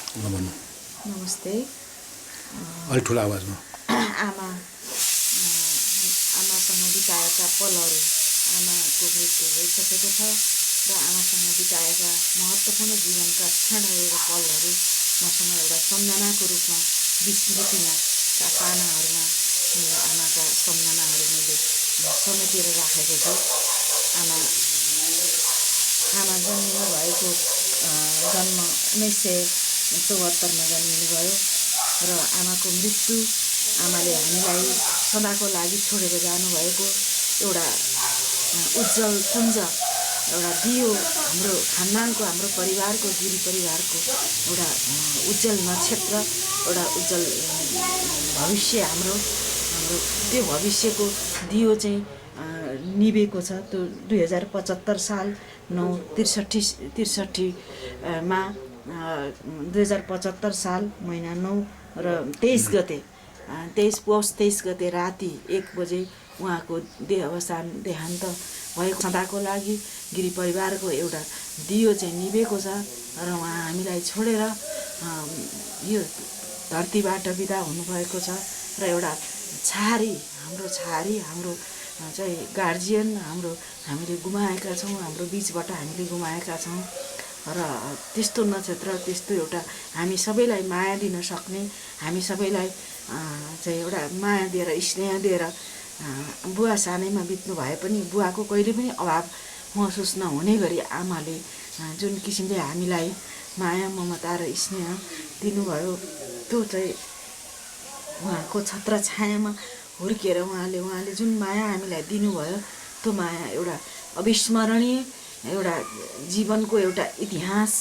भन्नु नमस्ते। अलि ठुलो आवाजमा। आमासँग बिताएका पलहरू, आमाको मृत्यु भइसकेको छ र आमासँग बिताएका महत्त्वपूर्ण जीवनका क्षणहरू र पलहरू मसँग एउटा सम्झनाको रूपमा विस्मृतिका पानाहरूमा मेरो आमाका सम्झनाहरू मैले समेटेर राखेको छु। आमा जन्मिनु भएको जन्म 1974मा जन्मिनुभयो र आमाको मृत्यु, आमाले हामीलाई सदाको लागि छोडेर जानुभएको एउटा उज्जवल पुञ्ज, एउटा दियो, हाम्रो खानदानको, हाम्रो परिवारको, गिरी परिवारको एउटा उज्जवल नक्षत्र, एउटा उज्जवल भविष्य हाम्रो त्यो भविष्यको दियो चाहिँ निभेको छ। त्यो 2075 साल 9/63 2075 साल महिना 9 र 23 गते 23 गते राति 1 बजे उहाँको देहान्त भएको। सदाको लागि गिरी परिवारको एउटा दियो चाहिँ निभेको छ र उहाँ हामीलाई छोडेर यो धरतीबाट बिदा हुनुभएको छ र एउटा छहारी हाम्रो चाहिँ गार्जियन, हामीले गुमाएका छौँ, हाम्रो बिचबाट हामीले गुमाएका छौँ र त्यस्तो नक्षत्र, त्यस्तो एउटा हामी सबैलाई माया दिन सक्ने, हामी सबैलाई चाहिँ एउटा माया दिएर, स्नेह दिएर, बुवा सानैमा बित्नु भए पनि बुवाको कहिले पनि अभाव महसुस नहुने गरी आमाले जुन किसिमले हामीलाई माया, ममता र स्नेह दिनुभयो, त्यो चाहिँ उहाँको छत्र छायामा हुर्किएर उहाँले जुन माया हामीलाई दिनुभयो, त्यो माया एउटा अविस्मरणीय, एउटा जीवनको एउटा इतिहास,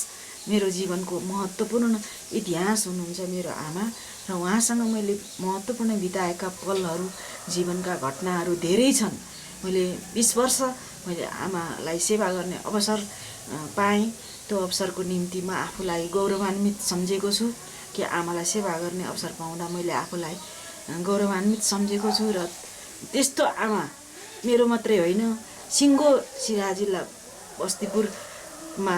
मेरो जीवनको महत्त्वपूर्ण इतिहास हुनुहुन्छ मेरो आमा। र उहाँसँग मैले महत्त्वपूर्ण बिताएका पलहरू, जीवनका घटनाहरू धेरै छन्। मैले 20 वर्ष मैले आमालाई सेवा गर्ने अवसर पाएँ। त्यो अवसरको निम्ति म आफूलाई गौरवान्वित सम्झेको छु कि आमालाई सेवा गर्ने अवसर पाउँदा मैले आफूलाई गौरवान्वित सम्झेको छु। र त्यस्तो आमा मेरो मात्रै होइन, सिङ्गो सिराहा जिल्ला बस्तीपुरमा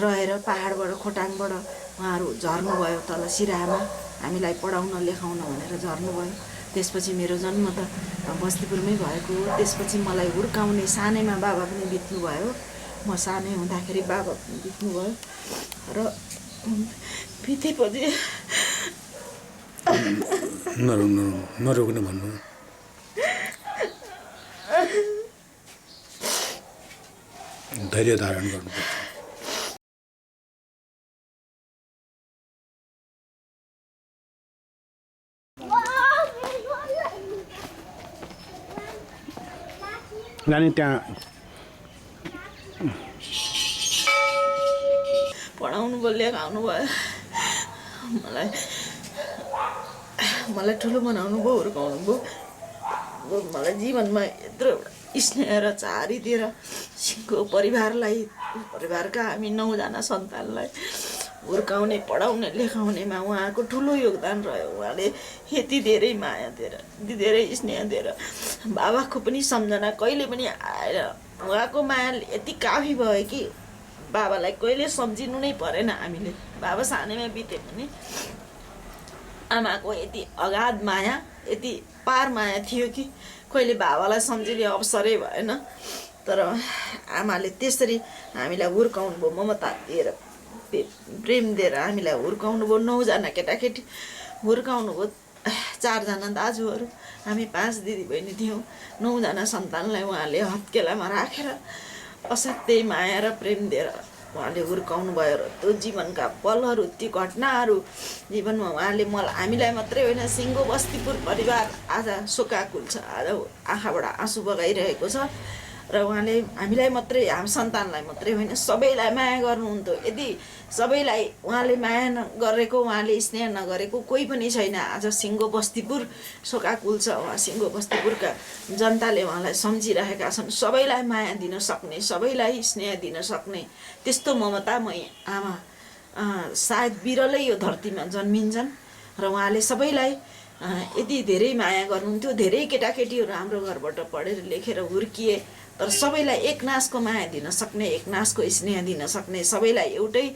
रहेर पहाडबाट, खोटाङबाट उहाँहरू झर्नुभयो तल सिराहामा, हामीलाई पढाउन लेखाउन भनेर झर्नुभयो। त्यसपछि मेरो जन्म त बस्तीपुरमै भएको हो। त्यसपछि मलाई हुर्काउने सानैमा बाबा पनि बित्नुभयो। म सानै हुँदाखेरि बाबा पनि बित्नुभयो र बितेपछि नरोक्नु भन्नु। धैर्य धारण गर्नुपर्छ। नानी त्यहाँ पढाउनु भयो, लेखाउनु भयो, मलाई ठुलो बनाउनु भयो, हुर्काउनु भयो। मलाई जीवनमा यत्रो स्नेह र चाहरी दिएर सिङ्गो परिवारका हामी 9 जना सन्तानलाई हुर्काउने, पढाउने, लेखाउनेमा उहाँको ठुलो योगदान रह्यो। उहाँले यति धेरै माया दिएर, यति धेरै स्नेह दिएर, बाबाको पनि सम्झना कहिले पनि आएर उहाँको माया यति काफी भयो कि बाबालाई कहिले सम्झिनु नै परेन हामीले। बाबा सानैमा बिते पनि आमाको यति अगाध माया, यति पार माया थियो कि कहिले बाबालाई सम्झिने अवसरै भएन। तर आमाले त्यसरी हामीलाई हुर्काउनु भयो, ममता दिएर, प्रेम दिएर हामीलाई हुर्काउनु भयो। 9 जना केटाकेटी हुर्काउनु भयो, 4 जना दाजुहरू, हामी 5 दिदीबहिनी थियौँ। 9 जना सन्तानलाई उहाँले हत्केलामा राखेर असाध्यै माया र प्रेम दिएर उहाँले हुर्काउनु भयो। र त्यो जीवनका पलहरू, ती घटनाहरू जीवनमा उहाँले हामीलाई मात्रै होइन, सिङ्गो बस्तीपुर परिवार आज शोकाकुल छ, आज आँखाबाट आँसु बगाइरहेको छ। र उहाँले हामीलाई मात्रै, हाम्रो सन्तानलाई मात्रै होइन, सबैलाई माया गर्नुहुन्थ्यो। यदि सबैलाई उहाँले माया गरेको, उहाँले स्नेह नगरेको कोही पनि छैन। आज सिङ्गो बस्तीपुर शोकाकुल छ। उहाँ सिङ्गो बस्तीपुरका जनताले उहाँलाई सम्झिरहेका छन्। सबैलाई माया दिन सक्ने, सबैलाई स्नेह दिन सक्ने त्यस्तो ममतामय आमा सायद बिरलै यो धरतीमा जन्मिन्छन्। र उहाँले सबैलाई यति धेरै माया गर्नुहुन्थ्यो। धेरै केटाकेटीहरू हाम्रो घरबाट पढेर लेखेर हुर्किए, तर सबैलाई एकनासको माया दिन सक्ने, एकनासको स्नेह दिन सक्ने, सबैलाई एउटै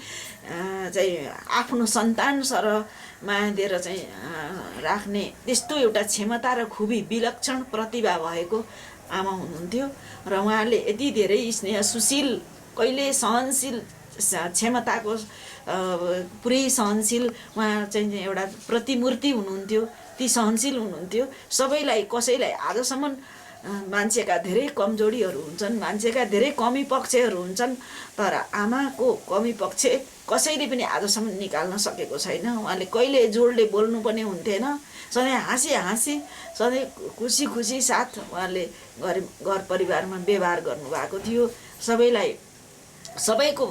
चाहिँ आफ्नो सन्तान सरह माया दिएर चाहिँ राख्ने त्यस्तो एउटा क्षमता र खुबी, विलक्षण प्रतिभा भएको आमा हुनुहुन्थ्यो। र उहाँले यति धेरै स्नेह, सुशील, कहिले सहनशील, क्षमताको पुरै सहनशील, उहाँ चाहिँ एउटा प्रतिमूर्ति हुनुहुन्थ्यो। ती सहनशील हुनुहुन्थ्यो, सबैलाई, कसैलाई आजसम्म मान्छेका धेरै कमजोरीहरू हुन्छन्, मान्छेका धेरै कमी पक्षहरू हुन्छन्, तर आमाको कमी पक्ष कसैले पनि आजसम्म निकाल्न सकेको छैन। उहाँले कहिले जोडले बोल्नु पनि हुन्थेन, सधैँ हाँसी हाँसी, सधैँ खुसी खुसी साथ उहाँले घर परिवारमा व्यवहार गर्नुभएको थियो। सबैलाई, सबैको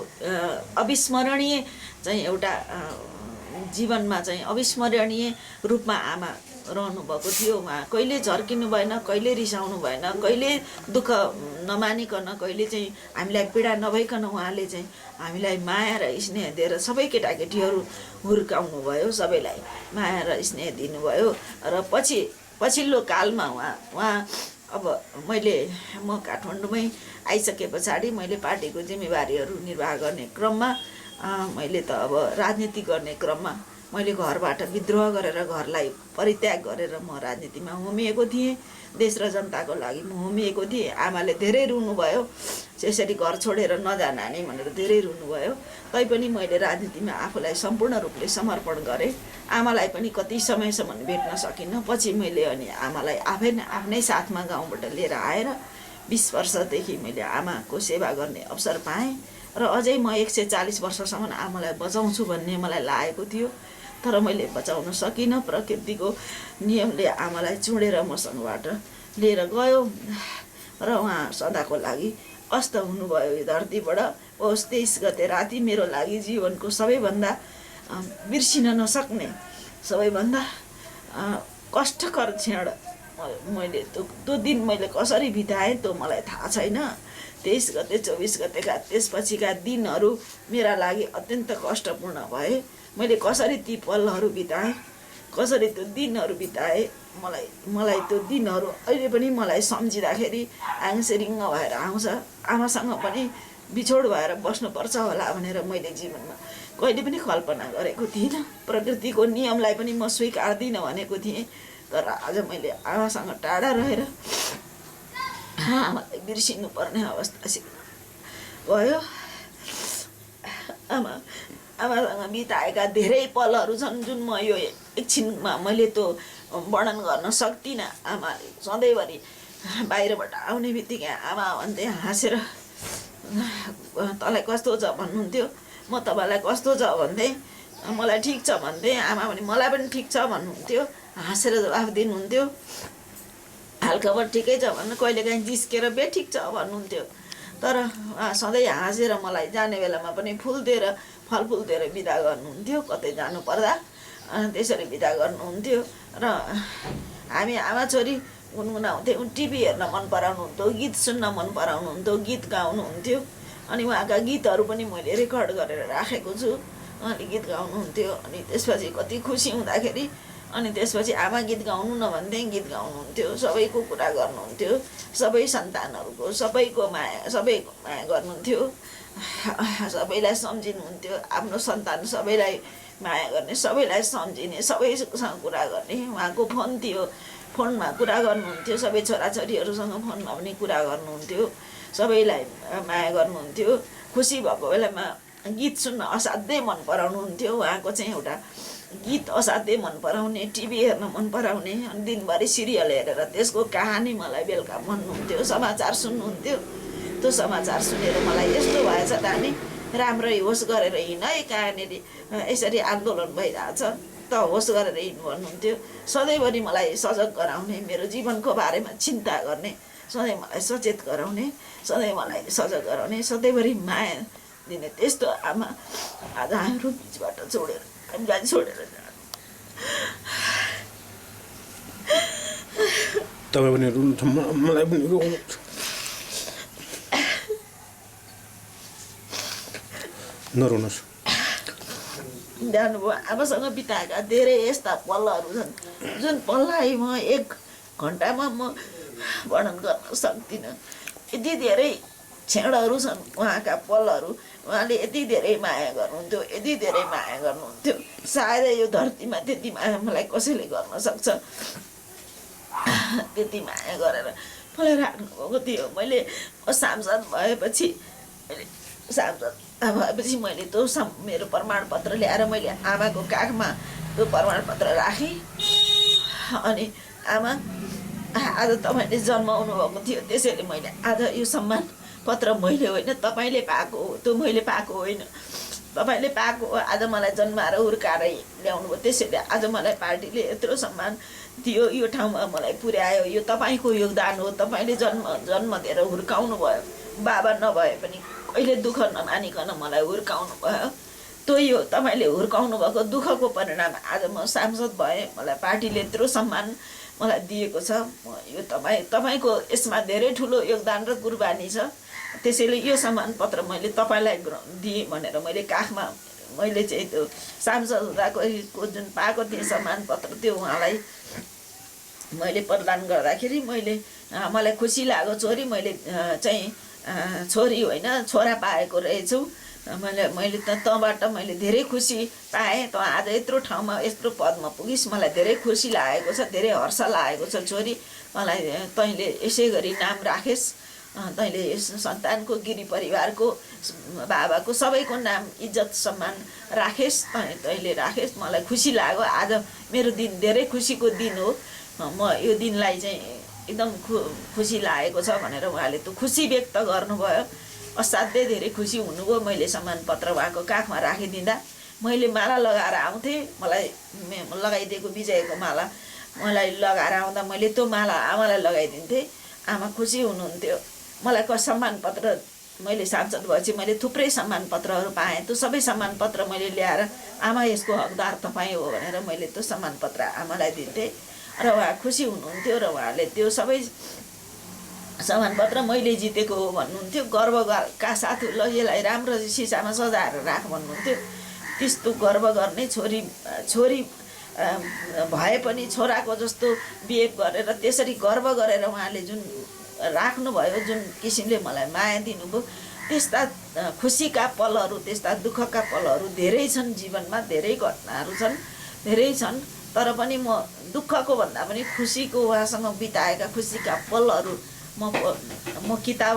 अविस्मरणीय चाहिँ एउटा जीवनमा चाहिँ अविस्मरणीय रूपमा आमा रहनुभएको थियो। उहाँ कहिले झर्किनु भएन, कहिले रिसाउनु भएन, कहिले दुःख नमानिकन, कहिले चाहिँ हामीलाई पीडा नभइकन उहाँले चाहिँ हामीलाई माया र स्नेह दिएर सबै केटाकेटीहरू हुर्काउनु भयो, सबैलाई माया र स्नेह दिनुभयो। र पछिल्लो कालमा उहाँ अब म काठमाडौँमै आइसके पछाडि मैले पार्टीको जिम्मेवारीहरू निर्वाह गर्ने क्रममा मैले त अब राजनीति गर्ने क्रममा मैले घरबाट विद्रोह गरेर, घरलाई परित्याग गरेर म राजनीतिमा होमिएको थिएँ। देश र जनताको लागि म होमिएको थिएँ। आमाले धेरै रुनुभयो, यसरी घर छोडेर नजान नि भनेर धेरै रुनुभयो। तैपनि मैले राजनीतिमा आफूलाई सम्पूर्ण रूपले समर्पण गरेँ। आमालाई पनि कति समयसम्म भेट्न सकिनँ। पछि मैले अनि आमालाई आफ्नै साथमा गाउँबाट लिएर आएर 20 वर्षदेखि मैले आमाको सेवा गर्ने अवसर पाएँ। र अझै म 140 वर्षसम्म आमालाई बचाउँछु भन्ने मलाई लागेको थियो, तर मैले बचाउन सकिनँ। प्रकृतिको नियमले आमालाई चुडेर मसँगबाट लिएर गयो र उहाँ सदाको लागि अस्त हुनुभयो यो धरतीबाट। पौष 23 गते राति मेरो लागि जीवनको सबैभन्दा बिर्सिन नसक्ने, सबैभन्दा कष्टकर क्षण मैले त्यो दिन मैले कसरी बिताएँ त्यो मलाई थाहा छैन। 23 गते 24 गतेका त्यसपछिका दिनहरू मेरा लागि अत्यन्त कष्टपूर्ण भए। मैले कसरी ती पलहरू बिताएँ, कसरी त्यो दिनहरू बिताएँ, मलाई त्यो दिनहरू अहिले पनि मलाई सम्झिँदाखेरि आङसेरिङ्ग भएर आउँछ। आमासँग पनि बिछोड भएर बस्नुपर्छ होला भनेर मैले जीवनमा कहिले पनि कल्पना गरेको थिइनँ। प्रकृतिको नियमलाई पनि म स्वीकार्दिनँ भनेको थिएँ, तर आज मैले आमासँग टाढा रहेर आमालाई बिर्सिनु पर्ने अवस्था भयो। आमासँग बिताएका धेरै पलहरू छन् जुन म यो एकछिनमा मैले त्यो वर्णन गर्न सक्दिनँ। आमाले सधैँभरि बाहिरबाट आउने बित्तिकै आमा भन्थे हाँसेर, तँलाई कस्तो छ भन्नुहुन्थ्यो, म तपाईँलाई कस्तो छ भन्थेँ, मलाई ठिक छ भन्थेँ, आमा पनि मलाई पनि ठिक छ भन्नुहुन्थ्यो, हाँसेर जवाफ दिनुहुन्थ्यो। हालखबर ठिकै छ भन्नु, कहिलेकाहीँ जिस्केर बे ठिक छ भन्नुहुन्थ्यो, तर सधैँ हाँसेर मलाई जाने बेलामा पनि फुल दिएर फलफुल दिएर बिदा गर्नुहुन्थ्यो। कतै जानु पर्दा त्यसरी बिदा गर्नुहुन्थ्यो। र हामी आमा छोरी गुनगुनाउँथ्यौँ, टिभी हेर्न मन पराउनुहुन्थ्यो, गीत सुन्न मन पराउनुहुन्थ्यो, गीत गाउनुहुन्थ्यो। अनि उहाँका गीतहरू पनि मैले रेकर्ड गरेर राखेको छु। अनि गीत गाउनुहुन्थ्यो। अनि त्यसपछि कति खुसी हुँदाखेरि अनि त्यसपछि आमा गीत गाउनु न भन्दै गीत गाउनुहुन्थ्यो। सबैको कुरा गर्नुहुन्थ्यो, सबै सन्तानहरूको सबैको माया गर्नुहुन्थ्यो, सबैलाई सम्झिनुहुन्थ्यो। आफ्नो सन्तान सबैलाई माया गर्ने, सबैलाई सम्झिने, सबैसँग कुरा गर्ने। उहाँको फोन थियो, फोनमा कुरा गर्नुहुन्थ्यो, सबै छोराछोरीहरूसँग फोनमा पनि कुरा गर्नुहुन्थ्यो, सबैलाई माया गर्नुहुन्थ्यो। खुसी भएको बेलामा गीत सुन्न असाध्यै मन पराउनुहुन्थ्यो। उहाँको चाहिँ एउटा गीत असाध्यै मन पराउने, टिभी हेर्न मन पराउने, अनि दिनभरि सिरियल हेरेर त्यसको कहानी मलाई बेलुका भन्नुहुन्थ्यो। समाचार सुन्नुहुन्थ्यो, त्यो समाचार सुनेर मलाई यस्तो भएछ नानी, राम्रै होस् गरेर हिँड है, कहाँनिर यसरी आन्दोलन भइरहेछ त होस् गरेर हिँड्नु भन्नुहुन्थ्यो। सधैँभरि मलाई सजग गराउने, मेरो जीवनको बारेमा चिन्ता गर्ने, सधैँ मलाई सचेत गराउने, सधैँ मलाई सजग गराउने, सधैँभरि माया दिने त्यस्तो आमा आज हाम्रो बिचबाट छोडेर, हामीलाई छोडेर तपाईँ पनि रुनुहुन्छ, मलाई पनि रुनु छ। नरुनुहोस्। जानुभयो। आमासँग बिताएका धेरै यस्ता पलहरू छन् जुन पललाई म 1 घन्टामा म वर्णन गर्न सक्दिनँ। यति धेरै क्षणहरू छन् उहाँका पलहरू, उहाँले यति धेरै माया गर्नुहुन्थ्यो, यति धेरै माया गर्नुहुन्थ्यो। सायद यो धरतीमा त्यति माया मलाई कसैले गर्न सक्छ, त्यति माया गरेर मलाई राख्नुभएको थियो। मैले सांसद भएपछि मैले त्यो मेरो प्रमाणपत्र ल्याएर मैले आमाको काखमा त्यो प्रमाणपत्र राखेँ। अनि आमा, आज तपाईँले जन्माउनु भएको थियो, त्यसैले मैले आज यो सम्मान पत्र मैले होइन तपाईँले पाएको हो, त्यो मैले पाएको होइन, तपाईँले पाएको हो। आज मलाई जन्माएर हुर्काएर ल्याउनु भयो, त्यसैले आज मलाई पार्टीले यत्रो सम्मान दियो, यो ठाउँमा मलाई पुर्यायो। यो तपाईँको योगदान हो, तपाईँले जन्म दिएर हुर्काउनु भयो। बाबा नभए पनि कहिले दुःख नमानिकन मलाई हुर्काउनु भयो। त्यही हो, तपाईँले हुर्काउनु भएको दुःखको परिणाम आज म सांसद भएँ। मलाई पार्टीले यत्रो सम्मान मलाई दिएको छ। यो तपाईँको यसमा धेरै ठुलो योगदान र कुर्बानी छ। त्यसैले यो सम्मान पत्र मैले तपाईँलाई दिएँ भनेर मैले काखमा मैले चाहिँ त्यो सांसद हुँदाको जुन पाएको थिएँ सम्मान पत्र, त्यो उहाँलाई मैले प्रदान गर्दाखेरि मलाई खुसी लाग्यो। छोरी मैले चाहिँ छोरी होइन छोरा पाएको रहेछु। मैले तँबाट मैले धेरै खुसी पाएँ। तँ आज यत्रो ठाउँमा यत्रो पदमा पुगिस्, मलाई धेरै खुसी लागेको छ, धेरै हर्ष लागेको छ। छोरी, मलाई तैँले यसै गरी नाम राखेस्, तैँले यस सन्तानको गिरी परिवारको बाबाको सबैको नाम इज्जत सम्मान राखेस्, तैँले राखेस्। मलाई खुसी लाग्यो। आज मेरो दिन धेरै खुसीको दिन हो। म यो दिनलाई चाहिँ एकदम खुसी लागेको छ भनेर उहाँले त्यो खुसी व्यक्त गर्नुभयो। असाध्यै धेरै खुसी हुनुभयो। मैले सम्मान पत्र उहाँको काखमा राखिदिँदा मैले माला लगाएर आउँथेँ। मलाई लगाइदिएको विजयको माला मलाई लगाएर आउँदा मैले त्यो माला आमालाई लगाइदिन्थेँ। आमा खुसी हुनुहुन्थ्यो। मलाई सम्मान पत्र मैले सांसद भएपछि मैले थुप्रै सम्मान पत्रहरू पाएँ। त्यो सबै सम्मान पत्र मैले ल्याएर आमा यसको हकदार तपाईँ हो भनेर मैले त्यो सम्मान पत्र आमालाई दिन्थेँ र उहाँ खुसी हुनुहुन्थ्यो। र उहाँले त्यो सबै सम्मान पत्र मैले जितेको हो भन्नुहुन्थ्यो। गर्वका साथ ल यसलाई राम्रो सिसामा सजाएर राख भन्नुहुन्थ्यो। त्यस्तो गर्व गर्ने छोरी भए पनि छोराको जस्तो बिहेभ गरेर त्यसरी गर्व गरेर उहाँले जुन राख्नुभयो, जुन किसिमले मलाई माया दिनुभयो, त्यस्ता खुसीका पलहरू, त्यस्ता दुःखका पलहरू धेरै छन् जीवनमा। धेरै घटनाहरू छन्, धेरै छन्। तर पनि म दुःखको भन्दा पनि खुसीको उहाँसँग बिताएका खुसीका पलहरू म किताब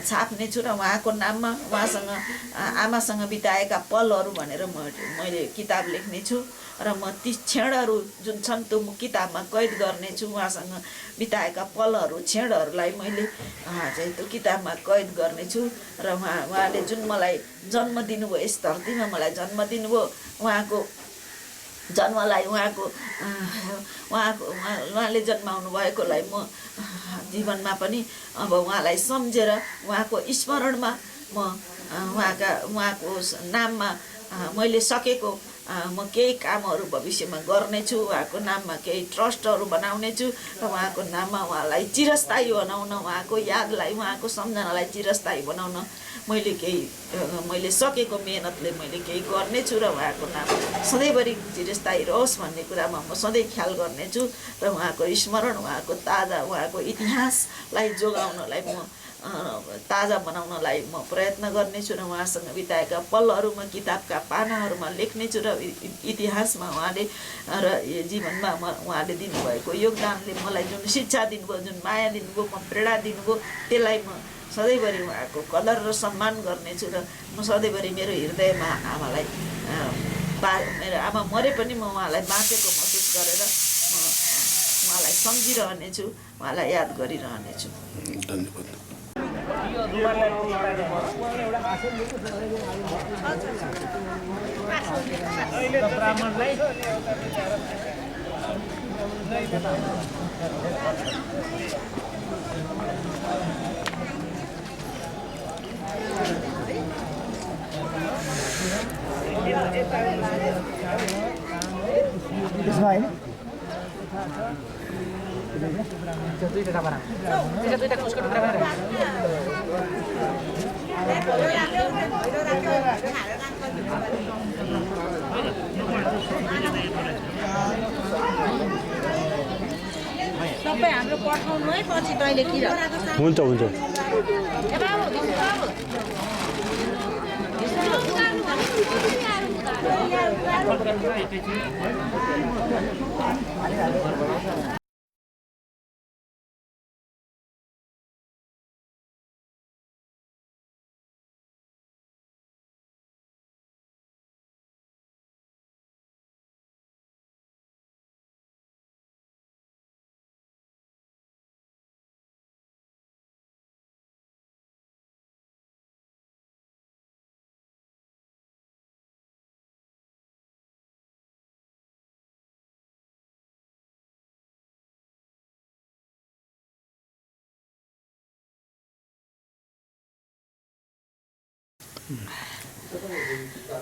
छाप्ने छु र उहाँको नाममा उहाँसँग आमासँग बिताएका पलहरू भनेर मैले किताब लेख्ने छु। र म ती क्षणहरू जुन छन् त्यो म किताबमा कैद गर्नेछु। उहाँसँग बिताएका पलहरू, क्षणहरूलाई मैले चाहिँ त्यो किताबमा कैद गर्नेछु। र उहाँले जुन मलाई जन्म दिनुभयो, यस धरतीमा मलाई जन्म दिनुभयो, उहाँको जन्मलाई उहाँले जन्माउनु भएकोलाई म जीवनमा पनि अब उहाँलाई सम्झेर उहाँको स्मरणमा म उहाँको नाममा मैले सकेको म केही कामहरू भविष्यमा गर्नेछु। उहाँको नाममा केही ट्रस्टहरू बनाउनेछु र उहाँको नाममा उहाँलाई चिरस्थायी बनाउन, उहाँको यादलाई, उहाँको सम्झनालाई चिरस्थायी बनाउन मैले सकेको मेहनतले मैले केही गर्नेछु र उहाँको नाम सधैँभरि चिरस्थायी रहोस् भन्ने कुरामा म सधैँ ख्याल गर्नेछु। र उहाँको स्मरण, उहाँको ताजा, उहाँको इतिहासलाई जोगाउनलाई ताजा बनाउनलाई म प्रयत्न गर्नेछु। र उहाँसँग बिताएका पलहरू म किताबका पानाहरूमा लेख्नेछु। र इतिहासमा उहाँले र जीवनमा उहाँले दिनुभएको योगदानले मलाई जुन शिक्षा दिनुभयो, जुन माया दिनुभयो, म प्रेरणा दिनुभयो, त्यसलाई म सधैँभरि उहाँको कदर र सम्मान गर्नेछु। र म सधैँभरि मेरो हृदयमा आमालाई मेरो आमा मरे पनि म उहाँलाई बाँचेको महसुस गरेर म उहाँलाई सम्झिरहनेछु, उहाँलाई याद गरिरहनेछु। धन्यवाद। सबै हाम्रो पठाउनु है, पछि तैँले किन हुन्छ।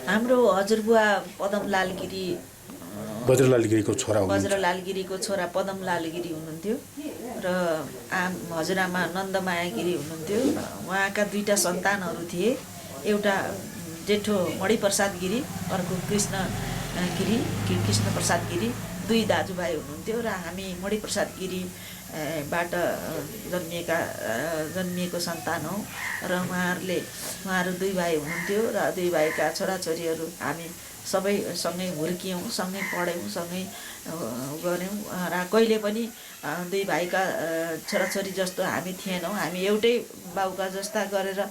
हाम्रो हजुरबुवा पदमलाल गिरी वज्रलाल गिरीको छोरा हुनुहुन्छ। वज्रलाल गिरीको छोरा पदमलाल गिरी हुनुहुन्थ्यो र हजुरआमा नन्दमाया गिरी हुनुहुन्थ्यो। उहाँका दुईटा सन्तानहरू थिए, एउटा जेठो मणिप्रसाद गिरी, अर्को कृष्ण प्रसाद गिरी, दुई दाजुभाइ हुनुहुन्थ्यो र हामी मणिप्रसाद गिरी बाट जन्मिएको सन्तान हौ र उहाँहरू दुई भाइ हुनुहुन्थ्यो र दुई भाइका छोराछोरीहरू हामी सबै सँगै हुर्कियौँ, सँगै पढ्यौँ, सँगै गऱ्यौँ र कहिले पनि दुई भाइका छोराछोरी जस्तो हामी थिएनौँ। हामी एउटै बाउका जस्ता गरेर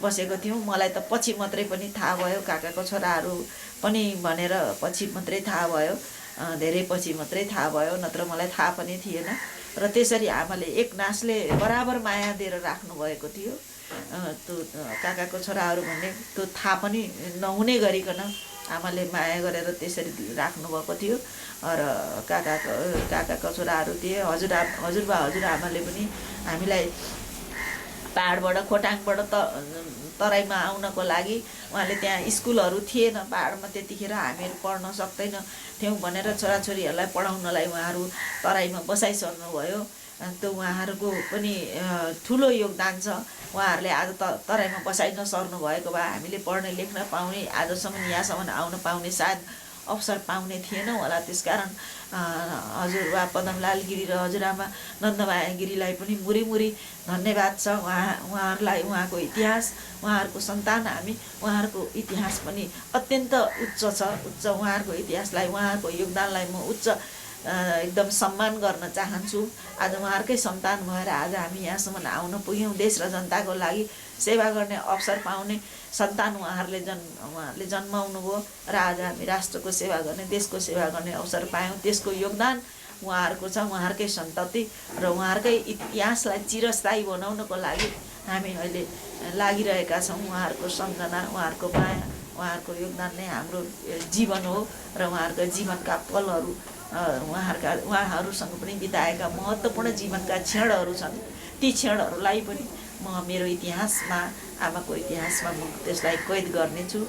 बसेको थियौँ। मलाई त पछि मात्रै पनि थाहा भयो, काकाको छोराहरू पनि भनेर पछि मात्रै थाहा भयो, धेरै पछि मात्रै थाहा भयो, नत्र मलाई थाहा पनि थिएन। र त्यसरी आमाले एक नासले बराबर माया दिएर राख्नु भएको थियो। त्यो काकाको छोराहरू भन्ने त्यो थाहा पनि नहुने गरिकन आमाले माया गरेर त्यसरी राख्नुभएको थियो। र काकाको छोराहरू थिए। हजुरबा हजुरआमाले पनि हामीलाई पाहाडबाट खोटाङबाट तराईमा आउनको लागि उहाँले त्यहाँ स्कुलहरू थिएन पाहाडमा, त्यतिखेर हामीहरू पढ्न सक्दैन थियौँ भनेर छोराछोरीहरूलाई पढाउनलाई उहाँहरू तराईमा बसाइसक्नु भयो। त्यो उहाँहरूको पनि ठुलो योगदान छ। उहाँहरूले आज तराईमा बसाइ नसर्नु भएको भए हामीले पढ्ने लेख्न पाउने, आजसम्म यहाँसम्म आउन पाउने सायद अवसर पाउने थिएनौँ होला। त्यसकारण हजुरबा पदमलाल गिरी र हजुरआमा नन्दमाया गिरीलाई पनि मुरी धन्यवाद छ। उहाँहरूलाई, उहाँको इतिहास, उहाँहरूको सन्तान हामी, उहाँहरूको इतिहास पनि अत्यन्त उच्च छ। उहाँहरूको इतिहासलाई, उहाँहरूको योगदानलाई म उच्च एकदम सम्मान गर्न चाहन्छु। आज उहाँहरूकै सन्तान भएर आज हामी यहाँसम्म आउन पुग्यौँ। देश र जनताको लागि सेवा गर्ने अवसर पाउने सन्तान उहाँहरूले जन्माउनु भयो र आज हामी राष्ट्रको सेवा गर्ने, देशको सेवा गर्ने अवसर पायौँ। त्यसको योगदान उहाँहरूको छ, उहाँहरूकै सन्तति र उहाँहरूकै इतिहासलाई चिरस्थायी बनाउनको लागि हामी अहिले लागिरहेका छौँ। उहाँहरूको सम्झना, उहाँहरूको माया, उहाँहरूको योगदान नै हाम्रो जीवन हो र उहाँहरूको जीवनका पलहरू, उहाँहरूसँग पनि बिताएका महत्त्वपूर्ण जीवनका क्षणहरू छन्। ती क्षणहरूलाई पनि म मेरो इतिहासमा, आमाको इतिहासमा म त्यसलाई कैद गर्नेछु।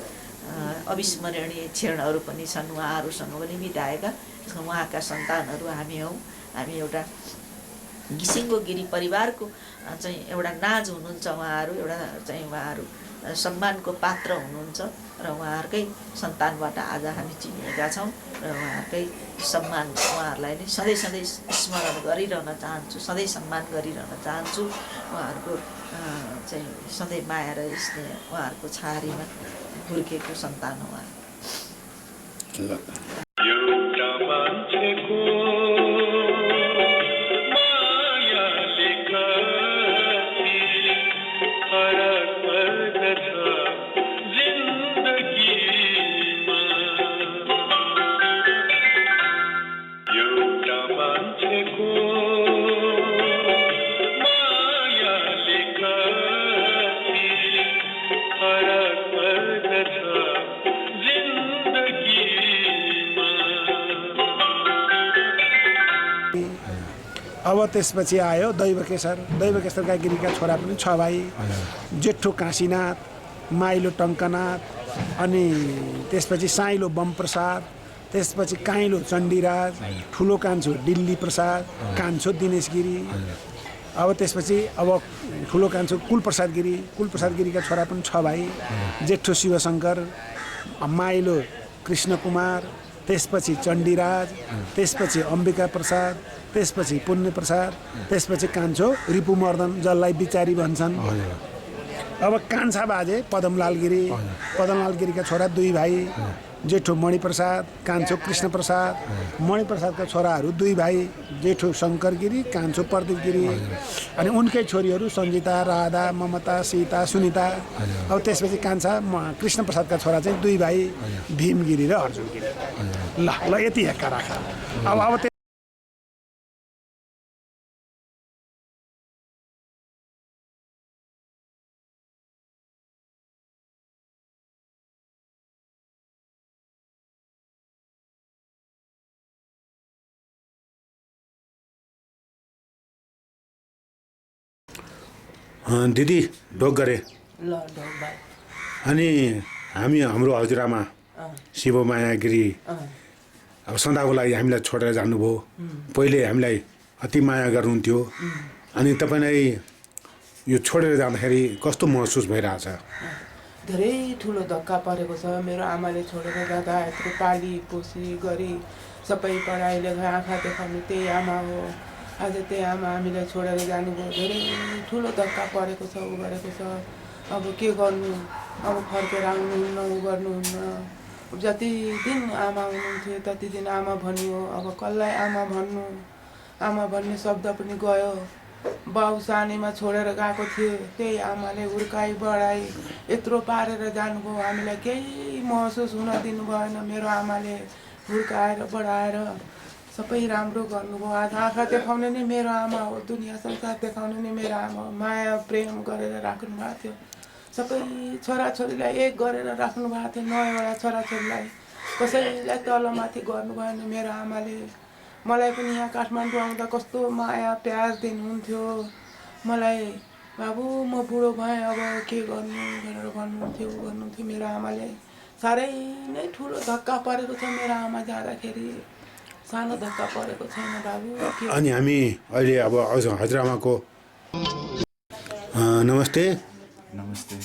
अविस्मरणीय क्षणहरू पनि छन् उहाँहरूसँग पनि बिताएका। उहाँका सन्तानहरू हामी हौँ। हामी एउटा घिसिङ्गो गिरी परिवारको चाहिँ एउटा नाज हुनुहुन्छ उहाँहरू, उहाँहरू सम्मानको पात्र हुनुहुन्छ र उहाँहरूकै सन्तानबाट आज हामी चिनिएका छौँ र उहाँहरूकै सम्मान, उहाँहरूलाई नै सधैँ स्मरण गरिरहन चाहन्छु, सधैँ सम्मान गरिरहन चाहन्छु। उहाँहरूको चाहिँ सधैँ माया र स्नेह, उहाँहरूको छारीमा हुर्केको सन्तान हो उहाँ। अब त्यसपछि आयो दैवकेशर गिरीका छोरा पनि 6 भाइ। जेठो काशीनाथ, माइलो टङ्कनाथ, अनि त्यसपछि साइलो बमप्रसाद, त्यसपछि काइलो चण्डीराज, ठुलो कान्छो दिल्ली प्रसाद, कान्छो दिनेश गिरी। अब त्यसपछि ठुलो कान्छो कुलप्रसाद गिरीका छोरा पनि 6 भाइ। जेठो शिवशङ्कर, माइलो कृष्ण कुमार, त्यसपछि चण्डीराज, त्यसपछि अम्बिका प्रसाद, त्यसपछि पुण्य प्रसाद, त्यसपछि कान्छो रिपुमर्दन, जसलाई बिचारी भन्छन्। अब कान्छा बाजे पदमलाल गिरी, पदमलाल गिरीका छोरा 2 भाइ, जेठो मणिप्रसाद, कान्छो कृष्ण प्रसाद। मणिप्रसादका छोराहरू 2 भाइ, जेठो शङ्कर गिरी, कान्छो प्रदीप गिरी। अनि उनकै छोरीहरू सञ्जिता, राधा, ममता, सीता, सुनिता। अब त्यसपछि कान्छा कृष्ण प्रसादका छोरा चाहिँ 2 भाइ, भीम गिरी र अर्जुन गिरी। ल ल यति हेक्का राख। अब दिदी ढोक गरे। ल ढोक भाइ। अनि हाम्रो हजुरआमा शिवमाया गिरी अब सदाको लागि हामीलाई छोडेर जानुभयो। पहिले हामीलाई अति माया गर्नुहुन्थ्यो। अनि तपाईँलाई यो छोडेर जाँदाखेरि कस्तो महसुस भइरहेछ? धेरै ठुलो धक्का परेको छ। मेरो आमाले छोडेर जाँदा यत्रो पाली पोसी गरी सबै पढाइ लेखाइ आँखा देखाउने त्यही आमा हो। आज त्यही आमा हामीलाई छोडेर जानुभयो। धेरै ठुलो धक्का परेको छ, उ गरेको छ। अब के गर्नु, अब फर्केर आउनुहुन्न, उ गर्नुहुन्न। जति दिन आमा हुनुहुन्थ्यो त्यति दिन आमा भनियो। अब कसलाई आमा भन्नु, आमा भन्ने शब्द पनि गयो। बाउ सानैमा छोडेर गएको थियो, त्यही आमाले हुर्काई बढाई यत्रो पारेर जानुभयो। हामीलाई केही महसुस हुन दिनु भएन। मेरो आमाले हुर्काएर बढाएर सबै राम्रो गर्नुभयो। आज आँखा देखाउने नै मेरो आमा हो, दुनियाँ संसार देखाउने नै मेरो आमा हो। माया प्रेम गरेर राख्नु भएको थियो। सबै छोराछोरीलाई एक गरेर राख्नु भएको थियो। 9वटा छोराछोरीलाई कसैलाई तलमाथि गर्नु भएन मेरो आमाले। मलाई पनि यहाँ काठमाडौँ आउँदा कस्तो माया प्यार दिनुहुन्थ्यो। मलाई बाबु म बुढो भएँ, अब के गर्नु भनेर भन्नुहुन्थ्यो मेरो आमाले। साह्रै नै ठुलो धक्का परेको छ मेरो आमा जाँदाखेरि। सानो धक्का परेको छैन बाबु। अनि हामी अहिले अब हजुरआमाको नमस्ते। नमस्ते।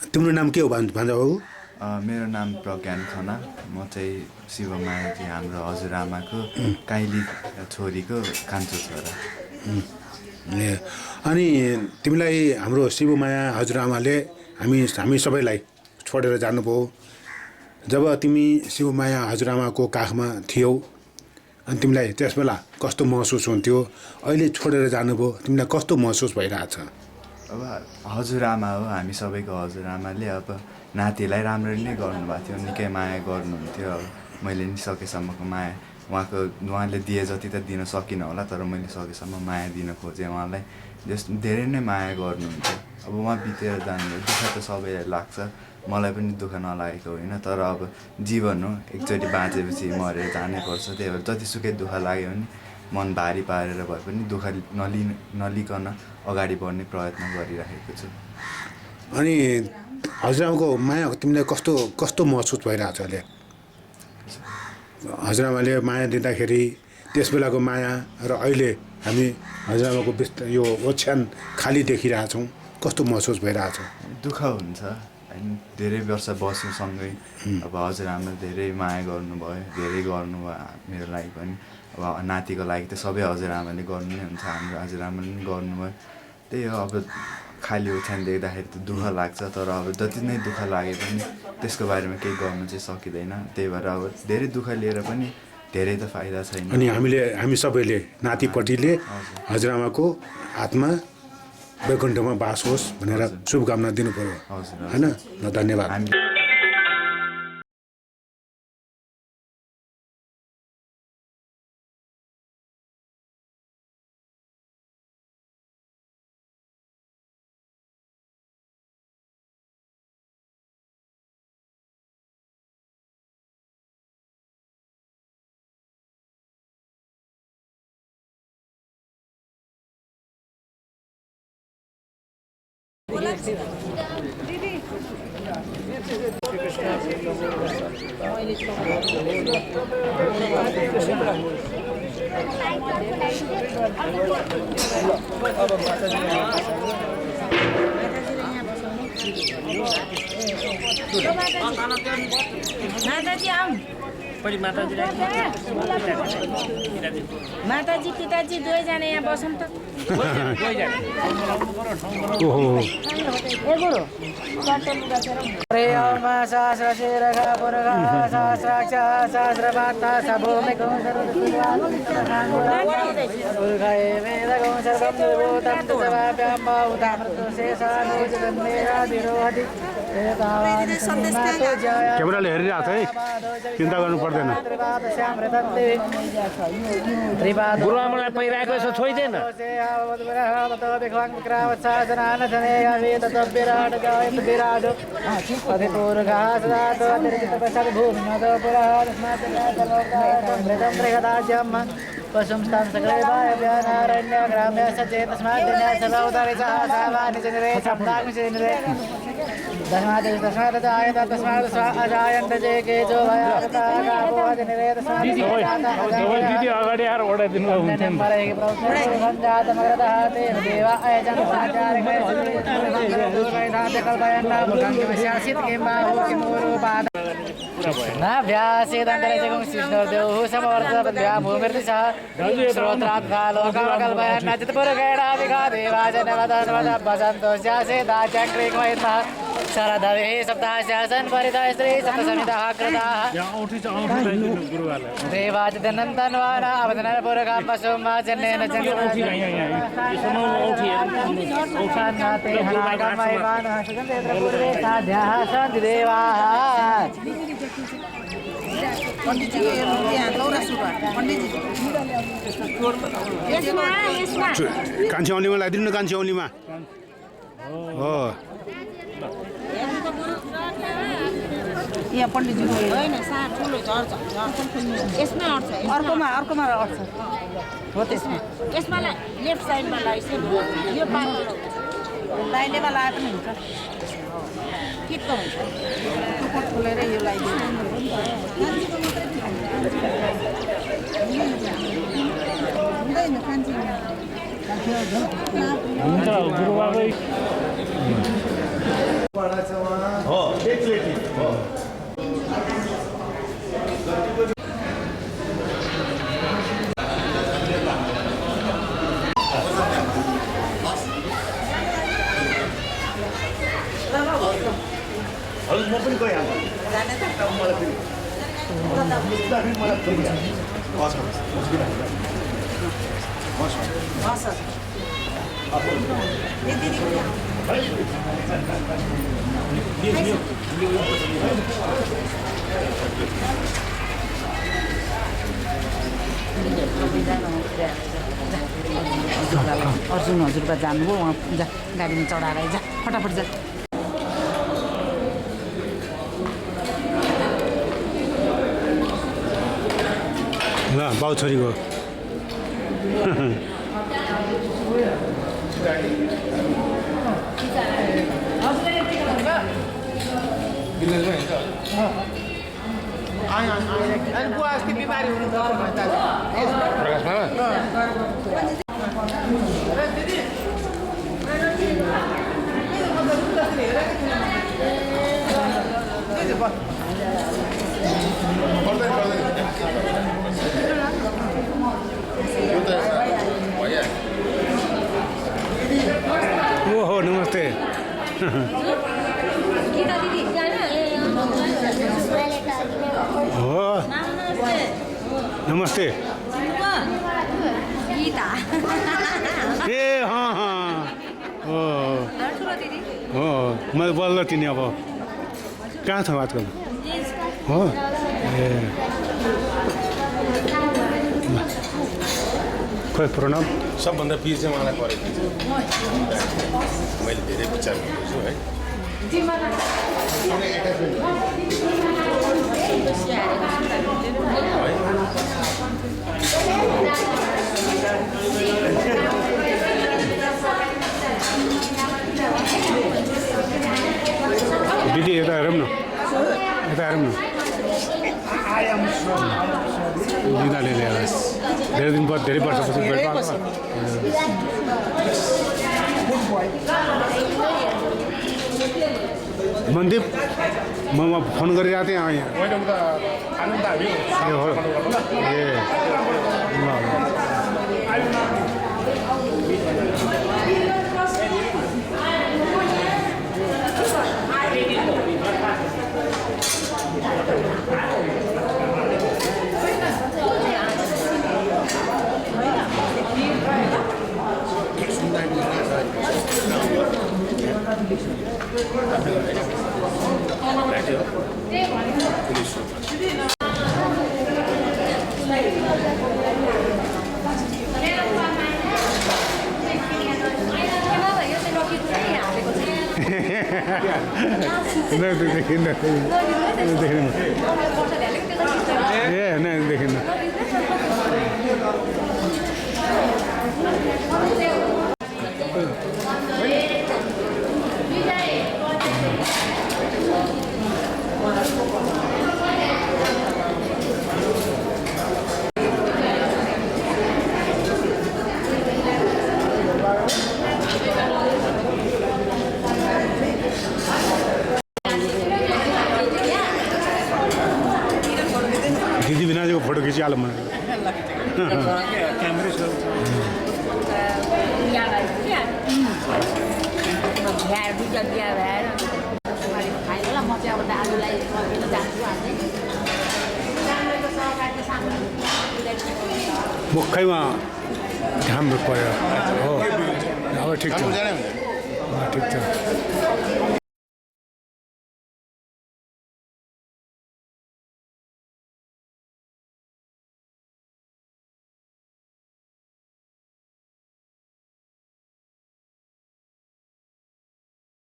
तिम्रो नाम के हो भान्जा बाबु? मेरो नाम प्रज्ञान खना। म चाहिँ शिवमायाजी हाम्रो हजुरआमाको काइली छोरीको कान्छो छोरा। अनि तिमीलाई हाम्रो शिवमाया हजुरआमाले हामी सबैलाई छोडेर जानुभयो। जब तिमी शिवमाया हजुरआमाको काखमा थियौ अनि तिमीलाई त्यस बेला कस्तो महसुस हुन्थ्यो? अहिले छोडेर जानुभयो, तिमीलाई कस्तो महसुस भइरहेछ? अब हजुरआमा हो, हामी सबैको हजुरआमाले अब नातिलाई राम्ररी नै गर्नुभएको थियो। निकै माया गर्नुहुन्थ्यो। अब मैले नि सकेसम्मको माया उहाँले दिए जति त दिन सकिनँ होला, तर मैले सकेसम्म माया दिन खोजेँ उहाँलाई। धेरै नै माया गर्नुहुन्थ्यो। अब उहाँ बितेर जानुभयो, दुःख त सबैलाई लाग्छ। मलाई पनि दुःख नलागेको होइन, तर अब जीवन हो, एकचोटि बाँचेपछि मरेर जानै पर्छ। त्यही भएर जतिसुकै दुःख लाग्यो भने मन भारी पारेर भए पनि दुःख नलिकन अगाडि बढ्ने प्रयत्न गरिरहेको छु। अनि हजुरआमाको माया तिमीलाई कस्तो महसुस भइरहेछ अहिले? हजुरआमाले माया दिँदाखेरि त्यस बेलाको माया र अहिले हामी हजुरआमाको यो ओछ्यान खाली देखिरहेछौँ, कस्तो महसुस भइरहेछ? दुःख हुन्छ। धेरै वर्ष बस्यौँ सँगै। अब हजुरआमा धेरै माया गर्नुभयो, धेरै गर्नुभयो मेरो लागि पनि। अब नातिको लागि त सबै हजुरआमाले गर्नु नै हुन्छ, हाम्रो हजुरआमाले पनि गर्नुभयो। त्यही हो, अब खाली ओछ्यान देख्दाखेरि त दुःख लाग्छ, तर अब जति नै दुःख लागे पनि त्यसको बारेमा केही गर्नु चाहिँ सकिँदैन। त्यही भएर अब धेरै दुःख लिएर पनि धेरै त फाइदा छैन। अनि हामी सबैले नातिपट्टिले हजुरआमाको आत्मा वैकुण्ठमा बास होस् भनेर शुभकामना दिनु पर्यो, होइन? ल धन्यवाद। माताजी आऊ। माताजी पिताजी दुवैजना यहाँ बसौँ त ओहो क्यामेराले हेरिरहेको छ है चिन्ता गर्नु पर्दैन गुरुआमालाई पहिराएको यसो छोइदिएन पशुंस्तां सकलैवायव्यानारण्य ग्राम्य सचेतस्माद्दिन्या सर्वोदरे साहासावानिजनिरे सप्ताग्निजनिरे तस्मात् जायत तस्मात् अजायन्त जे केचो भयावता गावो अजनिरे तस्मात् दिदी अगाडि आएर ओडाइदिनु हुन्थ्यो नि सञ्जातमग्रतः तेन देवा अयजन साचारिकै कल्पयन्ता मुखङ्गिमस्यासित् किम्बा हो किमूरुपाद नाभ्यासेदन्तरजगं कृष्णदेव समवर्तव्या भूमिर्दिशः श्रोत्रात् कालोकल्पयन् नचित्पुरगैडादिका देवाजनवदन्वदभ्वसन्तो स्यासे दाचक्रीक्मयितः शरदवे सप्ताशासन् परितः स्त्री सप्तसमितः कृताः देवाचिदनन्तन्वाना अवदनपुरगां पशुमा जन्नेन जन्नाते हनागमयमानः सुगन्धेन्द्रपूर्वे साध्याः सन्ति देवाः कान्छी औँलीमा लगाइदिनु न कान्छी औँलीमा हो यहाँ पण्डितजीको होइन सार ठुलो झर्छ यसमा अट्छ अर्कोमा अट्छ हो त्यसमा यसमा लेफ्ट साइडमा लगाइसक्यो यो पार्ट लाइलेमा लगाए पनि हुन्छ ठिक्क हुन्छ टुप्पो खोलेर यो लगाइदिनु हुँदैन हुन्छ गुरुबाबै हो डेफिनेटली हो हजुर म पनि गइहाल्छु मलाई फेरि अर्जुन हजुरबा जानुभयो उहाँ जा गाडीमा चढाएर जा फटाफट जा ल बाउ छोरीको बुवा अस्ति बिमारी हुनु ओहो नमस्ते हो नमस्ते ए हो मैले बल्ल तिनी अब कहाँ छ बात गर्नु हो ए खोइ प्रणव सबभन्दा पिर चाहिँ मलाई परेको मैले धेरै विचार गर्दैछु है दिदी यता हेरौँ न यता हेरौँ न दिदाले ल्याएर धेरै दिन बाद धेरै वर्षपछि भेट भएको छ मनदीप म फोन गरिरहेको थिएँ यहाँ होइन उता आनन्द हामी ए हो ए ल देखिन दिदी बिना जो फोटो खिचिहालौँ म मुखैमा घाम पऱ्यो हो अब ठिक छ ठिक छ